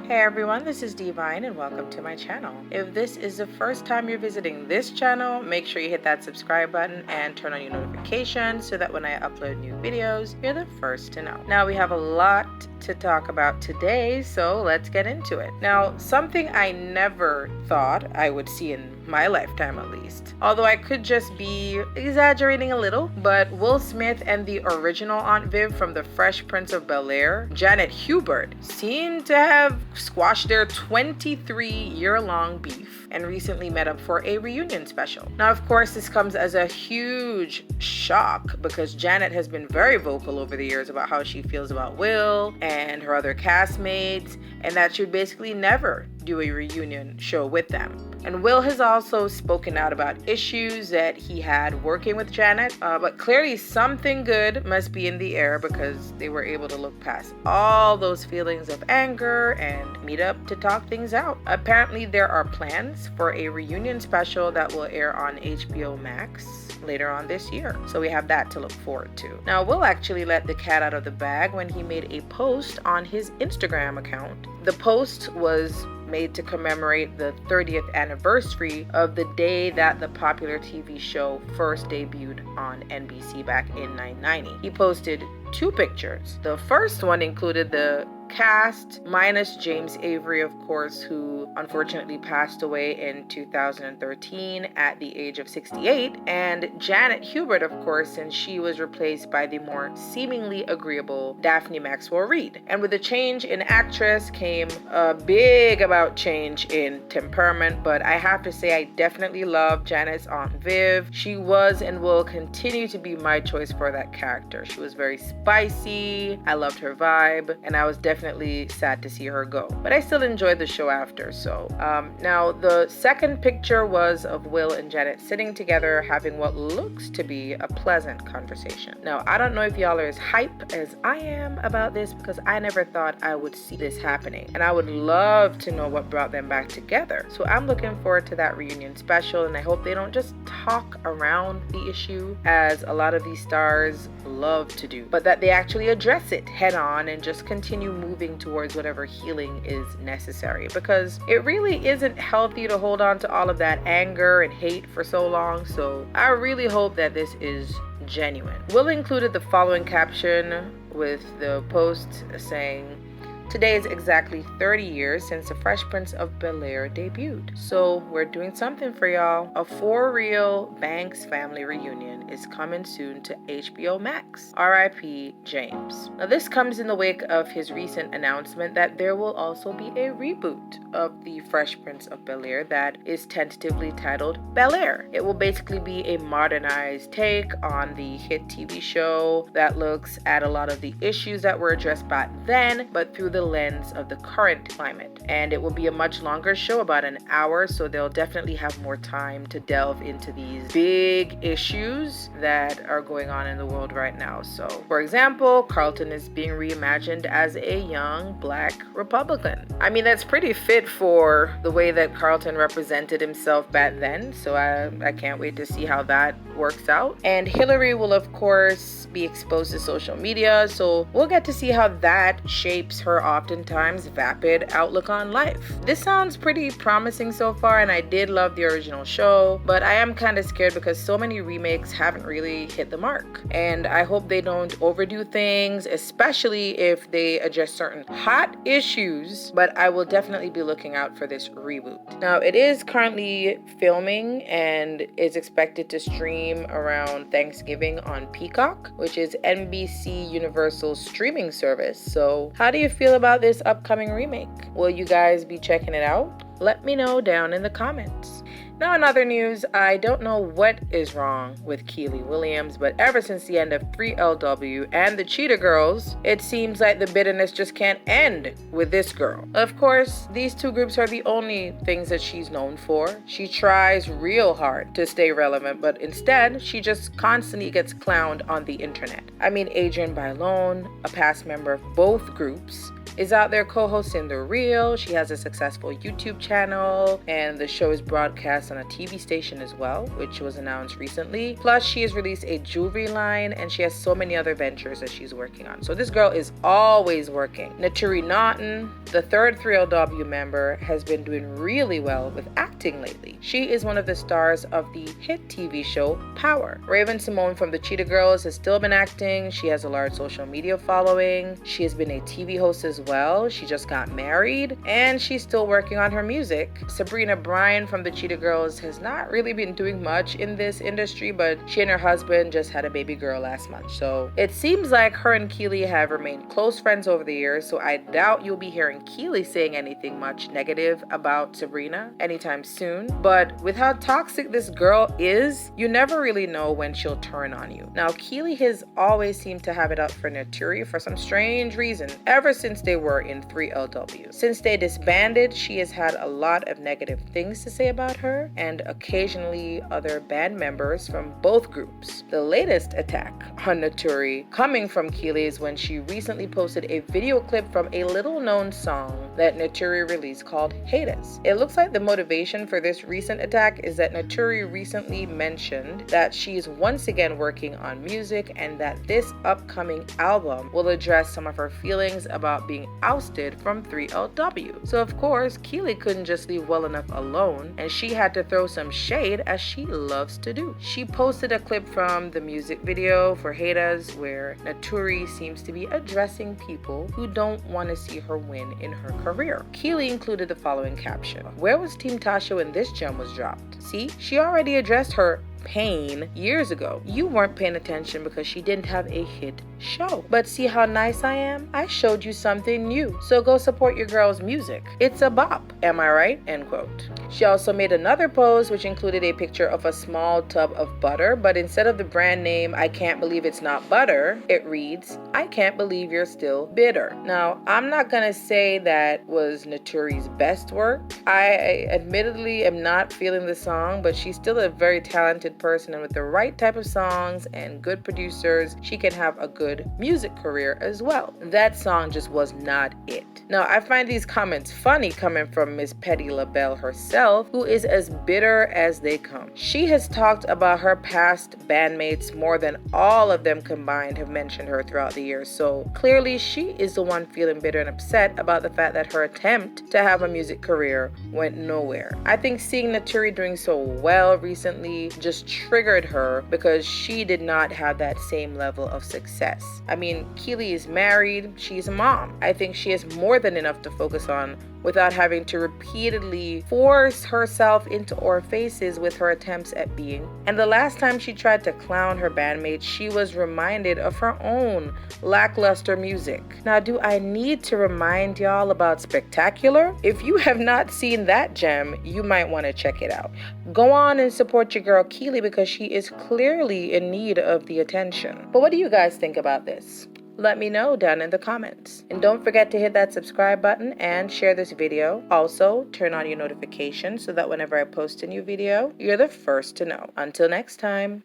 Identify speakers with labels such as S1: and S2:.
S1: Hey everyone, this is D-Vyne and welcome to my channel. If this is the first time you're visiting this channel, make sure you hit that subscribe button and turn on your notifications so that when I upload new videos, you're the first to know. Now we have a lot to talk about today, so let's get into it. Now, something I never thought I would see in my lifetime at least, although I could just be exaggerating a little, but Will Smith and the original Aunt Viv from the Fresh Prince of Belair, Janet Hubert, seem to have squashed their 23-year-long beef and recently met up for a reunion special. Now, of course, this comes as a huge shock because Janet has been very vocal over the years about how she feels about Will and her other castmates, and that she would basically never do a reunion show with them. And Will has also spoken out about issues that he had working with Janet, but clearly something good must be in the air because they were able to look past all those feelings of anger and meet up to talk things out. Apparently there are plans for a reunion special that will air on HBO Max later on this year, so we have that to look forward to. Now, Will actually let the cat out of the bag when he made a post on his Instagram account. The post was made to commemorate the 30th anniversary of the day that the popular TV show first debuted on NBC back in 1990. He posted two pictures. The first one included the cast minus James Avery, of course, who unfortunately passed away in 2013 at the age of 68, and Janet Hubert, of course, since she was replaced by the more seemingly agreeable Daphne Maxwell Reid. And with the change in actress came a big about change in temperament, but I have to say I definitely love Janet's Aunt Viv. She was and will continue to be my choice for that character. She was very spicy, I loved her vibe, and I was definitely sad to see her go, but I still enjoyed the show after. So now the second picture was of Will and Janet sitting together having what looks to be a pleasant conversation. Now, I don't know if y'all are as hype as I am about this because I never thought I would see this happening, and I would love to know what brought them back together. So I'm looking forward to that reunion special, and I hope they don't just talk around the issue as a lot of these stars love to do, but that they actually address it head on and just continue moving towards whatever healing is necessary, because it really isn't healthy to hold on to all of that anger and hate for so long. So I really hope that this is genuine. Will included the following caption with the post saying, "Today is exactly 30 years since the Fresh Prince of Belair debuted. So we're doing something for y'all. A for real Banks family reunion is coming soon to HBO Max. R.I.P. James." Now, this comes in the wake of his recent announcement that there will also be a reboot of the Fresh Prince of Belair that is tentatively titled Belair. It will basically be a modernized take on the hit TV show that looks at a lot of the issues that were addressed back then, but through the lens of the current climate. And it will be a much longer show, about an hour, so they'll definitely have more time to delve into these big issues that are going on in the world right now. So, for example, Carlton is being reimagined as a young Black Republican. I mean, that's pretty fit for the way that Carlton represented himself back then, so I can't wait to see how that works out. And Hillary will, of course, be exposed to social media, so we'll get to see how that shapes her oftentimes vapid outlook on life. This sounds pretty promising so far, and I did love the original show, but I am kind of scared because so many remakes haven't really hit the mark. And I hope they don't overdo things, especially if they address certain hot issues, but I will definitely be looking out for this reboot. Now, it is currently filming and is expected to stream around Thanksgiving on Peacock, which is NBC Universal's streaming service. So how do you feel about this upcoming remake? Will you guys be checking it out? Let me know down in the comments. Now, in other news, I don't know what is wrong with Kiely Williams, but ever since the end of 3LW and the Cheetah Girls, it seems like the bitterness just can't end with this girl. Of course, these two groups are the only things that she's known for. She tries real hard to stay relevant, but instead, she just constantly gets clowned on the internet. I mean, Adrienne Bailon, a past member of both groups, is out there co-hosting The Real. She has a successful YouTube channel, and the show is broadcast on a TV station as well, which was announced recently. Plus, she has released a jewelry line, and she has so many other ventures that she's working on. So this girl is always working. Naturi Naughton, the third 3LW member, has been doing really well with acting lately. She is one of the stars of the hit TV show Power. Raven-Symoné from the Cheetah Girls has still been acting. She has a large social media following. She has been a TV host as well. She just got married, and she's still working on her music. Sabrina Bryan from the Cheetah Girls has not really been doing much in this industry, but she and her husband just had a baby girl last month. So it seems like her and Kiely have remained close friends over the years, so I doubt you'll be hearing Kiely saying anything much negative about Sabrina anytime soon. But with how toxic this girl is, you never really know when she'll turn on you. Now, Kiely has always seemed to have it up for Naturi for some strange reason ever since they were in 3LW. Since they disbanded, she has had a lot of negative things to say about her and occasionally other band members from both groups. The latest attack on Naturi coming from Kiely is when she recently posted a video clip from a little-known song that Naturi released called Haters. It looks like the motivation for this recent attack is that Naturi recently mentioned that she's once again working on music and that this upcoming album will address some of her feelings about being ousted from 3LW. So of course, Kiely couldn't just leave well enough alone, and she had to throw some shade, as she loves to do. She posted a clip from the music video for Haters where Naturi seems to be addressing people who don't want to see her win in her career. Kiely included the following caption: "Where was Team Tasha when this gem was dropped? See, she already addressed her pain years ago. You weren't paying attention because she didn't have a hit show. But see how nice I am? I showed you something new. So go support your girl's music. It's a bop. Am I right?" End quote. She also made another post which included a picture of a small tub of butter, but instead of the brand name "I can't believe it's not butter," it reads, "I can't believe you're still bitter." Now, I'm not gonna say that was Naturi's best work. I admittedly am not feeling the song, but she's still a very talented person, and with the right type of songs and good producers, she can have a good music career as well. That song just was not it. Now, I find these comments funny coming from Miss Patti LaBelle herself, who is as bitter as they come. She has talked about her past bandmates more than all of them combined have mentioned her throughout the years, so clearly she is the one feeling bitter and upset about the fact that her attempt to have a music career went nowhere. I think seeing Naturi doing so well recently just triggered her because she did not have that same level of success. I mean, Kiely is married, she's a mom. I think she has more than enough to focus on without having to repeatedly force herself into our faces with her attempts at being. And the last time she tried to clown her bandmates, she was reminded of her own lackluster music. Now, do I need to remind y'all about Spectacular? If you have not seen that gem, you might want to check it out. Go on and support your girl Kiely because she is clearly in need of the attention. But what do you guys think about this? Let me know down in the comments. And don't forget to hit that subscribe button and share this video. Also, turn on your notifications so that whenever I post a new video, you're the first to know. Until next time.